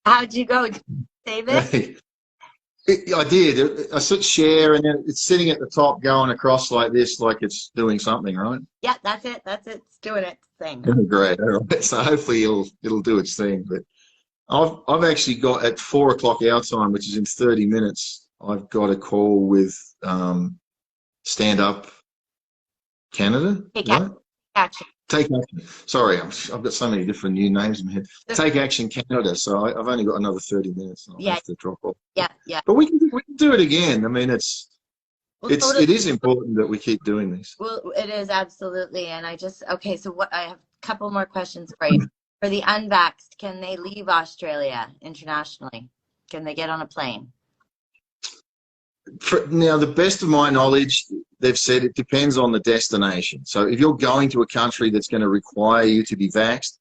How'd you go? Did you save it? Hey, I did. I sort of share, and then it's sitting at the top, going across like this, like it's doing something, right? Yeah, that's it. That's it. It's doing its thing. Oh, great. All right. So hopefully it'll do its thing. But I've actually got at 4 o'clock our time, which is in 30 minutes. I've got a call with Stand Up Canada, Take right? action. Take Action. Sorry, I've got so many different new names in my head. Take Action Canada. So I've only got another 30 minutes. And I'll Yeah, have to drop off. yeah, yeah. But we can do it again. I mean, Well, it is important that we keep doing this. well, it is absolutely. And okay, so I have a couple more questions for you. For the unvaxxed, can they leave Australia internationally? Can they get on a plane? Now, the best of my knowledge, they've said it depends on the destination. So if you're going to a country that's going to require you to be vaxxed,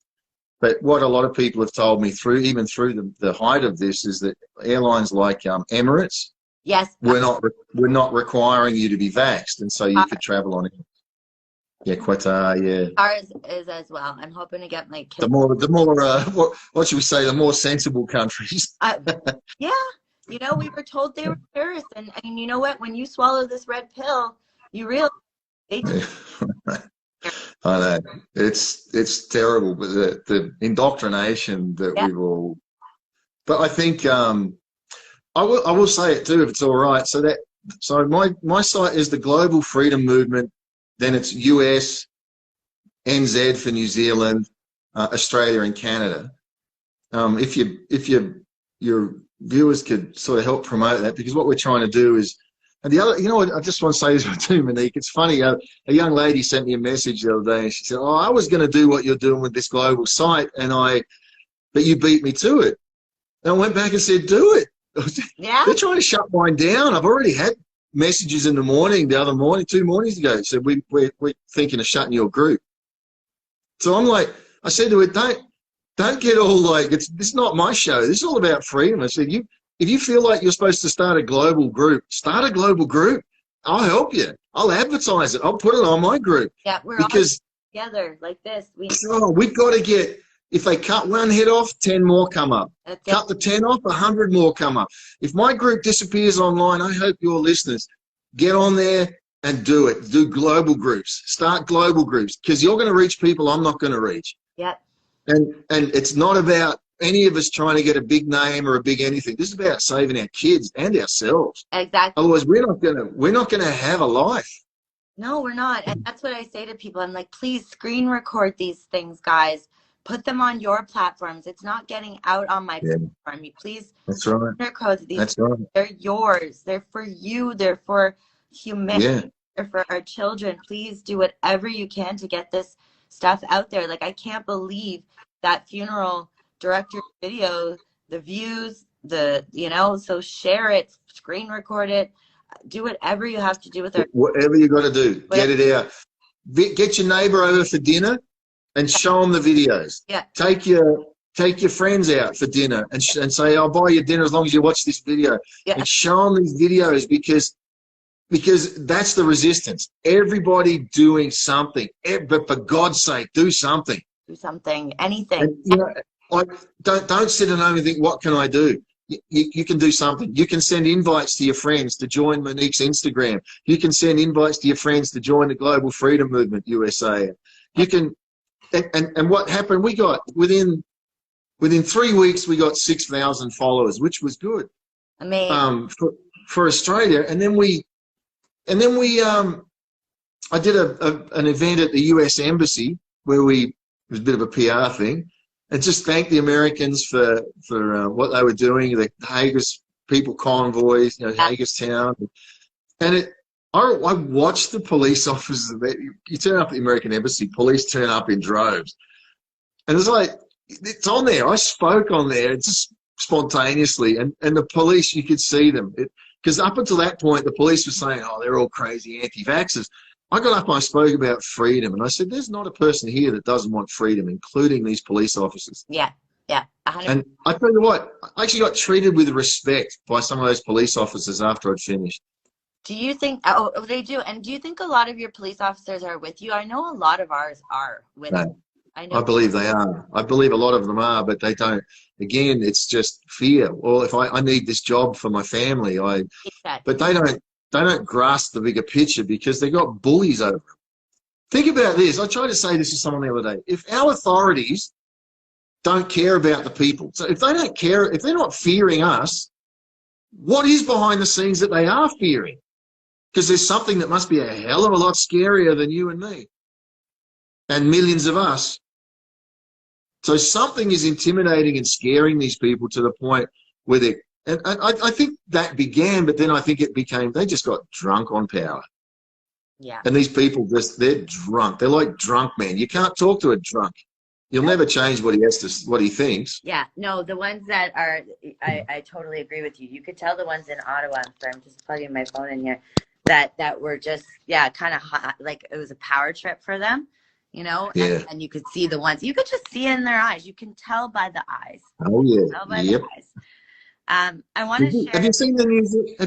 but what a lot of people have told me even through the height of this is that airlines like Emirates, Yes. we're not requiring you to be vaxxed, and so you could travel on it. Yeah, Qatar, yeah. Ours is as well. I'm hoping to get my kids. The more what should we say? The more sensible countries. Yeah. You know, we were told they were terrorists, and you know what? When you swallow this red pill, you realize they I know it's terrible, but the indoctrination that we've all. But I think I will say it too, if it's all right. So my site is the Global Freedom Movement. Then it's US, NZ for New Zealand, Australia, and Canada. If your viewers could sort of help promote that, because what we're trying to do is, and the other, you know what, I just want to say this too, Monique. It's funny. A young lady sent me a message the other day, and she said, "Oh, I was going to do what you're doing with this global site, but you beat me to it." And I went back and said, "Do it." Yeah. They're trying to shut mine down. I've already had messages in the morning, the other morning, 2 mornings ago, said we're thinking of shutting your group. So I'm like, I said to her, don't get all like, this is not my show. This is all about freedom. I said, if you feel like you're supposed to start a global group, start a global group. I'll help you. I'll advertise it. I'll put it on my group. Yeah, we're all together like this. We've got to get, if they cut one head off, 10 more come up. Cut the 10 off, 100 more come up. If my group disappears online, I hope your listeners get on there and do it. Do global groups. Start global groups, because you're going to reach people I'm not going to reach. Yep. And it's not about any of us trying to get a big name or a big anything. This is about saving our kids and ourselves. Exactly. Otherwise, we're not gonna have a life. No, we're not. And that's what I say to people. I'm like, please screen record these things, guys. Put them on your platforms. It's not getting out on my platform. You please. That's right. Code these. That's right. They're yours. They're for you. They're for humanity. Yeah. They're for our children. Please do whatever you can to get this stuff out there. Like, I can't believe that funeral director video, the views, so share it, screen record it, do whatever you have to do with it. Whatever you got to do, get it out. Get your neighbor over for dinner and show them the videos. Yeah. Take your friends out for dinner and say, I'll buy you dinner as long as you watch this video. Yeah. And show them these videos, because that's the resistance. Everybody doing something, but for God's sake, do something. Do something, anything. And, don't sit at home and think, what can I do? You can do something. You can send invites to your friends to join Monique's Instagram. You can send invites to your friends to join the Global Freedom Movement USA. You can, and what happened? We got within 3 weeks we got 6,000 followers, which was good. Amazing. For Australia, and then I did an event at the US Embassy where it was a bit of a PR thing, and just thanked the Americans for what they were doing, the Haggis people convoys, Hagerstown. And I watched the police officers. You turn up at the American Embassy, police turn up in droves. And it's like, it's on there. I spoke on there just spontaneously. And the police, you could see them. Because up until that point, the police were saying, oh, they're all crazy anti-vaxxers. I got up and I spoke about freedom, and I said, there's not a person here that doesn't want freedom, including these police officers. Yeah, yeah. 100%. And I tell you what, I actually got treated with respect by some of those police officers after I'd finished. Do you think, they do, and do you think a lot of your police officers are with you? I know a lot of ours are with you. I I know. believe they are. I believe a lot of them are, but they don't. Again, it's just fear. Well, if I need this job for my family, but Exactly. they don't grasp the bigger picture because they got bullies over them. Think about this. I tried to say this to someone the other day. If our authorities don't care about the people, so if they don't care, if they're not fearing us, what is behind the scenes that they are fearing? Because there's something that must be a hell of a lot scarier than you and me and millions of us. So something is intimidating and scaring these people to the point where they, and I think that began, but then I think it became, they just got drunk on power. Yeah. And these people they're drunk. They're like drunk men. You can't talk to a drunk. You'll never change what he thinks. Yeah, no, the ones that are, I totally agree with you. You could tell the ones in Ottawa, I'm just plugging my phone in here, that were just, yeah, kind of hot, like it was a power trip for them, you know, Yeah. and you could see the ones, you could just see it in their eyes. You can tell by the eyes. Oh yeah. Tell by the Yep. eyes. I want to Have share. you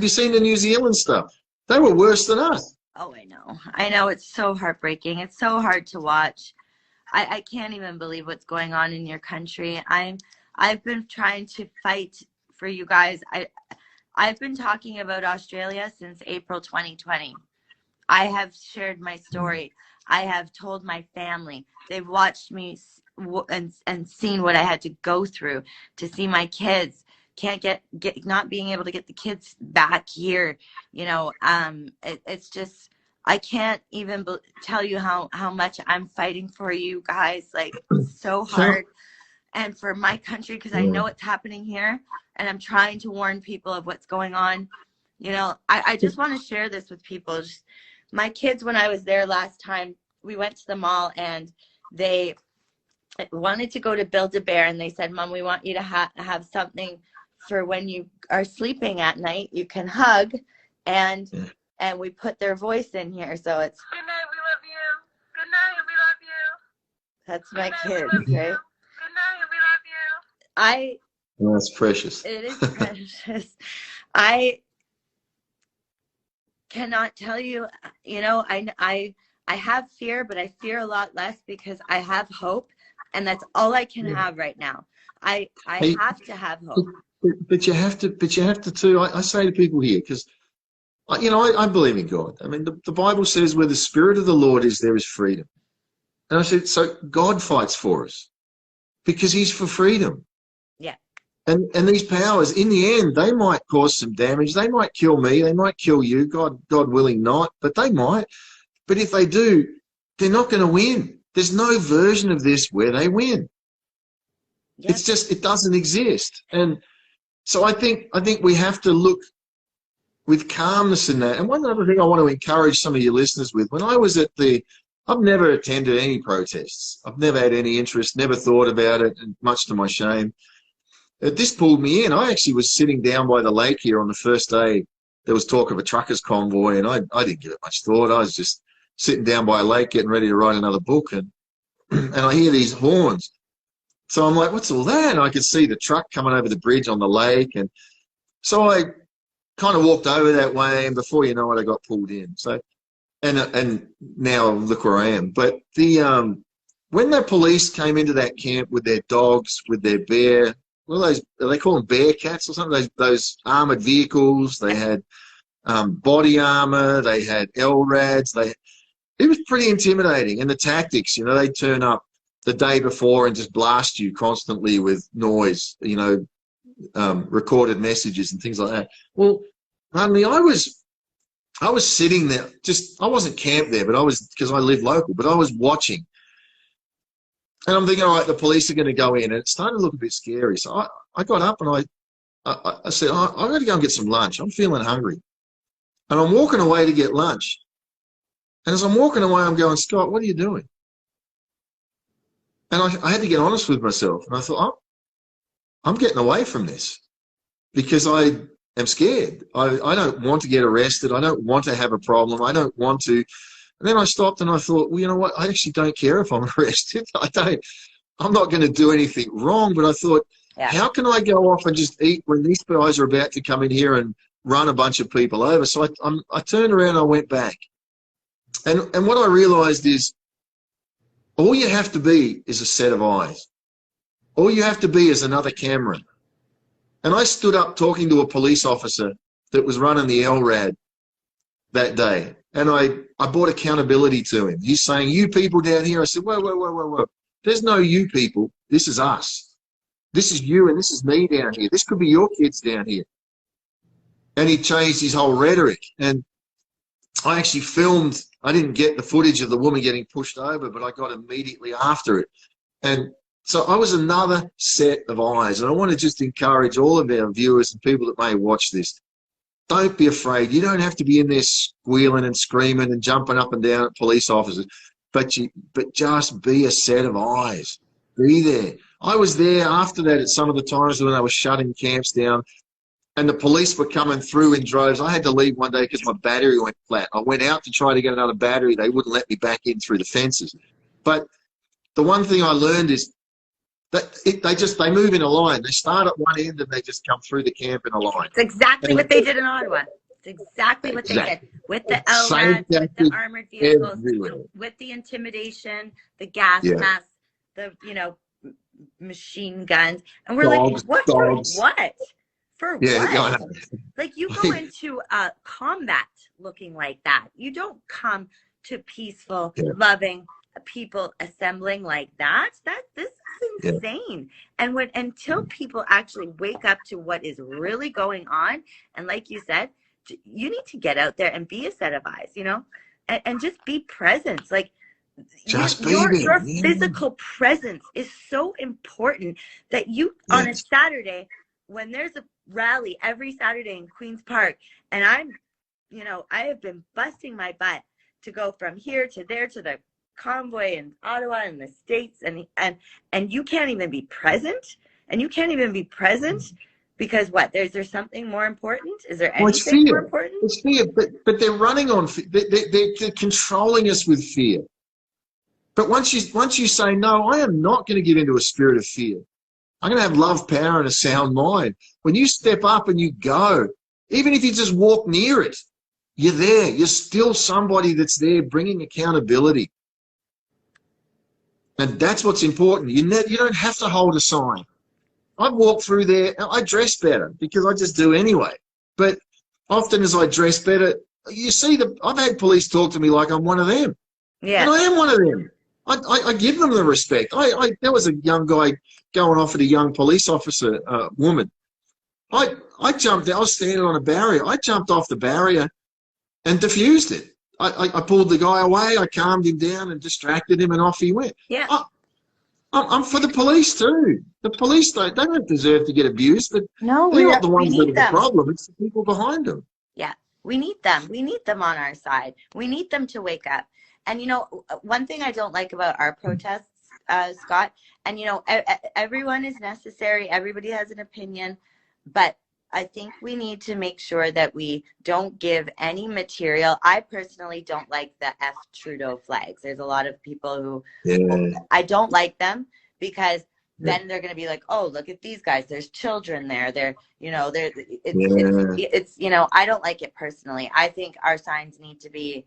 seen the New Zealand stuff? They were worse than us. Oh, I know. I know, it's so heartbreaking. It's so hard to watch. I can't even believe what's going on in your country. I've been trying to fight for you guys. I've been talking about Australia since April 2020. I have shared my story. I have told my family. They've watched me and seen what I had to go through to see my kids. Can't get not being able to get the kids back here. You know, it's just, I can't even tell you how much I'm fighting for you guys, like so hard, and for my country, because I know what's happening here, and I'm trying to warn people of what's going on. You know, I just want to share this with people. Just, my kids, when I was there last time, we went to the mall and they wanted to go to Build-A-Bear, and they said, Mom, we want you to have something for when you are sleeping at night. You can hug, and we put their voice in here, so it's good night, we love you. Good night, we love you. That's my kids, right? Good night, we love you. Oh, that's precious. It is precious. I cannot tell you, you know, I have fear, but I fear a lot less because I have hope, and that's all I can have right now. I have to have hope. But you have to too. I say to people here, because you know, I believe in God. I mean, the Bible says where the Spirit of the Lord is, there is freedom. And I said, so God fights for us because He's for freedom. Yeah. And these powers, in the end, they might cause some damage. They might kill me. They might kill you. God willing not, but they might. But if they do, they're not going to win. There's no version of this where they win. Yes. It's just, it doesn't exist. And so I think we have to look with calmness in that. And one other thing I want to encourage some of your listeners with, when I was at I've never attended any protests. I've never had any interest, never thought about it, and much to my shame. This pulled me in. I actually was sitting down by the lake here on the first day. There was talk of a truckers convoy, and I didn't give it much thought. I was just sitting down by a lake getting ready to write another book, and I hear these horns. So I'm like, what's all that? And I could see the truck coming over the bridge on the lake. And so I kind of walked over that way, and before you know it, I got pulled in. So, and now look where I am. But when the police came into that camp with their dogs, with their bear, well, they call them bear cats or something, those armored vehicles, they had body armor, they had LRADs, it was pretty intimidating. And the tactics, you know, they turn up the day before and just blast you constantly with noise, you know, recorded messages and things like that. Well, I mean, I was sitting there, I wasn't camped there, but because I live local, but I was watching. And I'm thinking, all right, the police are going to go in, and it started to look a bit scary. So I got up and I said, I'm going to go and get some lunch. I'm feeling hungry. And I'm walking away to get lunch. And as I'm walking away, I'm going, Scott, what are you doing? And I had to get honest with myself. And I thought, I'm getting away from this because I am scared. I don't want to get arrested. I don't want to have a problem. I don't want to. And then I stopped and I thought, well, you know what? I actually don't care if I'm arrested. I'm not going to do anything wrong. But I thought, how can I go off and just eat when these guys are about to come in here and run a bunch of people over? So I turned around and I went back. And what I realized is All you have to be is a set of eyes. All you have to be is another camera. And I stood up talking to a police officer that was running the LRAD that day. And I brought accountability to him. He's saying, you people down here. I said, whoa, whoa, whoa, whoa, whoa. There's no you people. This is us. This is you and this is me down here. This could be your kids down here. And he changed his whole rhetoric. And I actually filmed, I didn't get the footage of the woman getting pushed over, but I got immediately after it. And so I was another set of eyes. And I want to just encourage all of our viewers and people that may watch this, don't be afraid. You don't have to be in there squealing and screaming and jumping up and down at police officers, but just be a set of eyes. Be there. I was there after that at some of the times when they were shutting camps down and the police were coming through in droves. I had to leave one day because my battery went flat. I went out to try to get another battery. They wouldn't let me back in through the fences. But the one thing I learned is that they move in a line. They start at one end and they just come through the camp in a line. It's exactly what they did in Ottawa. It's exactly what they did with the LRAD, with the armored vehicles, with the intimidation, the gas masks, the machine guns, and we're like, what for what? For what? Like you go into combat looking like that. You don't come to peaceful, loving people assembling like that. This is insane. And until people actually wake up to what is really going on, and like you said, you need to get out there and be a set of eyes, and just be present. Like your physical presence is so important that you on a Saturday when there's a rally every Saturday in Queen's Park, and I have been busting my butt to go from here to there to the convoy in Ottawa and the States, and you can't even be present, because what? Is there something more important? Is there anything more important? It's fear, but they're running on fear. They're controlling us with fear. But once you say, no, I am not going to give into a spirit of fear. I'm going to have love, power, and a sound mind. When you step up and you go, even if you just walk near it, you're there. You're still somebody that's there bringing accountability. And that's what's important. You don't have to hold a sign. I walk through there. I dress better because I just do anyway. But often as I dress better, you see I've had police talk to me like I'm one of them. Yeah. And I am one of them. I give them the respect. There was a young guy going off at a young police officer, woman. I jumped. I was standing on a barrier. I jumped off the barrier and diffused it. I pulled the guy away. I calmed him down and distracted him, and off he went. Yeah. I'm for the police too. The police they don't deserve to get abused, but no, they're not the ones that are the problem. It's the people behind them. Yeah, we need them. We need them on our side. We need them to wake up. And one thing I don't like about our protests, Scott, and everyone is necessary. Everybody has an opinion, but I think we need to make sure that we don't give any material. I personally don't like the F Trudeau flags. There's a lot of people who I don't like them because then they're going to be like, oh, look at these guys. There's children there. It's I don't like it personally. I think our signs need to be,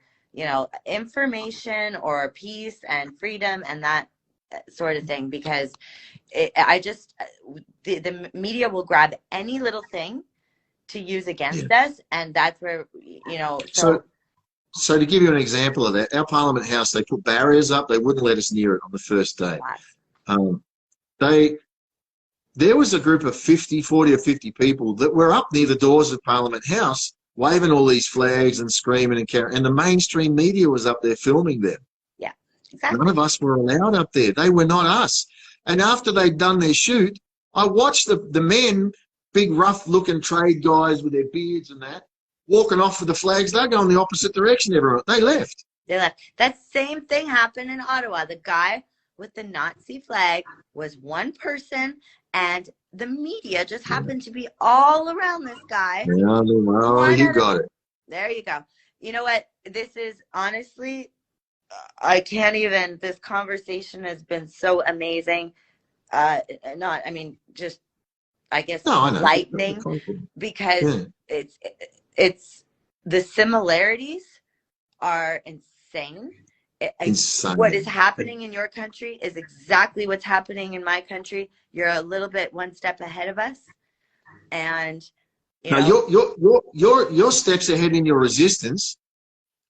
information or peace and freedom and that sort of thing, because the media will grab any little thing to use against us, and that's where So to give you an example of that, our Parliament House, they put barriers up. They wouldn't let us near it on the first day. There was a group of 40 or 50 people that were up near the doors of Parliament House waving all these flags and screaming and carrying, and the mainstream media was up there filming them. Yeah, exactly. None of us were allowed up there. They were not us. And after they'd done their shoot, I watched the men, big rough-looking trade guys with their beards and that, walking off with the flags. They're going the opposite direction, everyone. They left. They left. That same thing happened in Ottawa. The guy with the Nazi flag was one person, and the media just happened to be all around this guy. Yeah, well, you got it. There you go. You know what? This is honestly, I can't even, this conversation has been so amazing. Just, I guess, lightning, because it's the similarities are insane, what is insane. happening in your country is exactly what's happening in my country. You're a little bit one step ahead of us, and you Now know, your steps ahead in your resistance.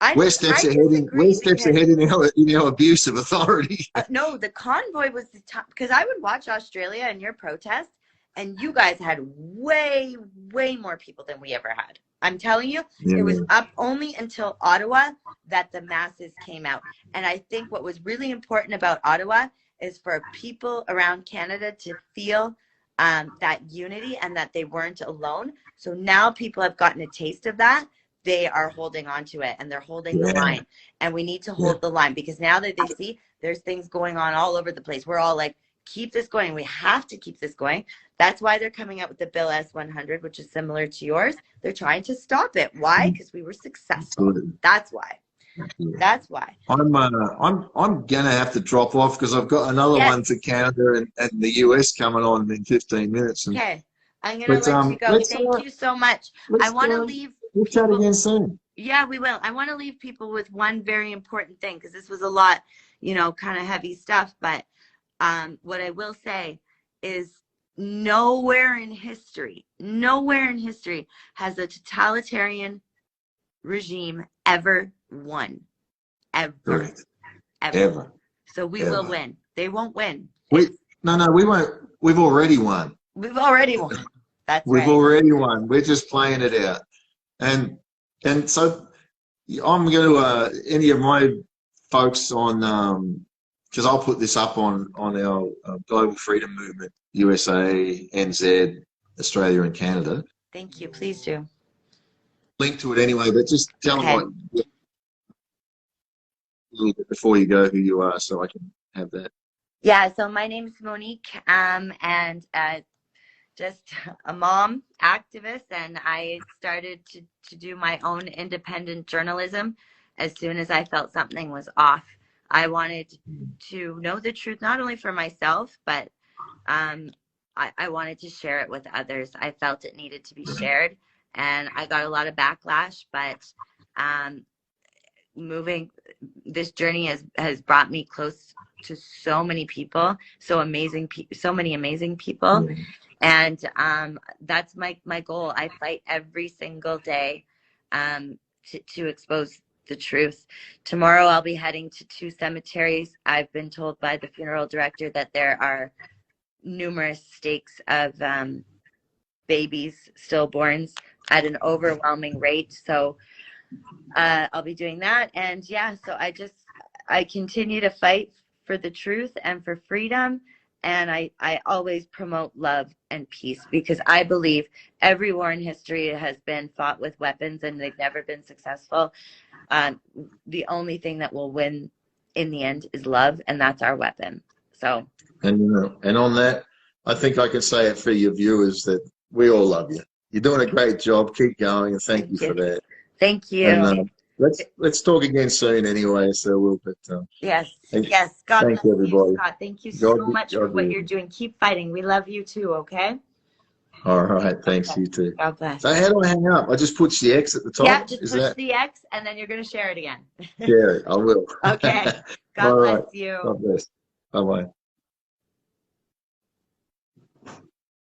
I disagree We're steps because ahead in our abuse of authority. no, the convoy was the top, because I would watch Australia and your protest, and you guys had way, way more people than we ever had. I'm telling you, it was Yeah, up only until Ottawa that the masses came out. And I think what was really important about Ottawa is for people around Canada to feel that unity and that they weren't alone. So now people have gotten a taste of that. They are holding on to it and they're holding the yeah, line. And we need to yeah. hold the line, because now that they see there's things going on all over the place, we're all like, keep this going. We have to keep this going. That's why they're coming out with the Bill S-100, which is similar to yours. They're trying to stop it. Why? Because we were successful. Absolutely. That's why. Absolutely. That's why. I'm gonna have to drop off because I've got another Yes. one to Canada and the US coming on in 15 minutes. Okay. I'm going to let you go. Thank you so much. I want to leave we'll chat people. again soon. Yeah, we will. I want to leave people with one very important thing, because this was a lot, you know, kind of heavy stuff. But what I will say is nowhere in history has a totalitarian regime ever won. Ever. Correct. Ever. Ever. So we will win. They won't win. We won't. We've already won. We've already won. That's We've right. already won. We're just playing it out. And so I'm going to any of my folks on because I'll put this up on our Global Freedom Movement, USA, NZ, Australia, and Canada. Thank you. Please do. Link to it anyway, but just tell them a little bit before you go who you are, so I can have that. Yeah. So my name is Monique, and just a mom activist, and I started to do my own independent journalism as soon as I felt something was off. I wanted to know the truth, not only for myself, but I wanted to share it with others. I felt it needed to be shared, and I got a lot of backlash, but this journey has brought me close to so many people, so many amazing people. And that's my goal. I fight every single day to expose the truth. Tomorrow I'll be heading to 2 cemeteries. I've been told by the funeral director that there are numerous stakes of babies, stillborns, at an overwhelming rate. So I'll be doing that. And yeah, so I continue to fight for the truth and for freedom. And I always promote love and peace, because I believe every war in history has been fought with weapons and they've never been successful. The only thing that will win in the end is love, and that's our weapon. So. And on that, I think I can say it for your viewers that we all love you. You're doing a great job. Keep going, and thank you for that. Thank you. And, let's talk again soon anyway, so we'll, but yes. God thank you, everybody. Scott. Thank you so much for what you're doing. Keep fighting. We love you too, okay? All right, thanks, you too. God bless. So how do I hang up? I just push the X at the top? Yeah, just push the X, and then you're going to share it again. Share it, I will. Okay. God bless you. God bless. Bye-bye.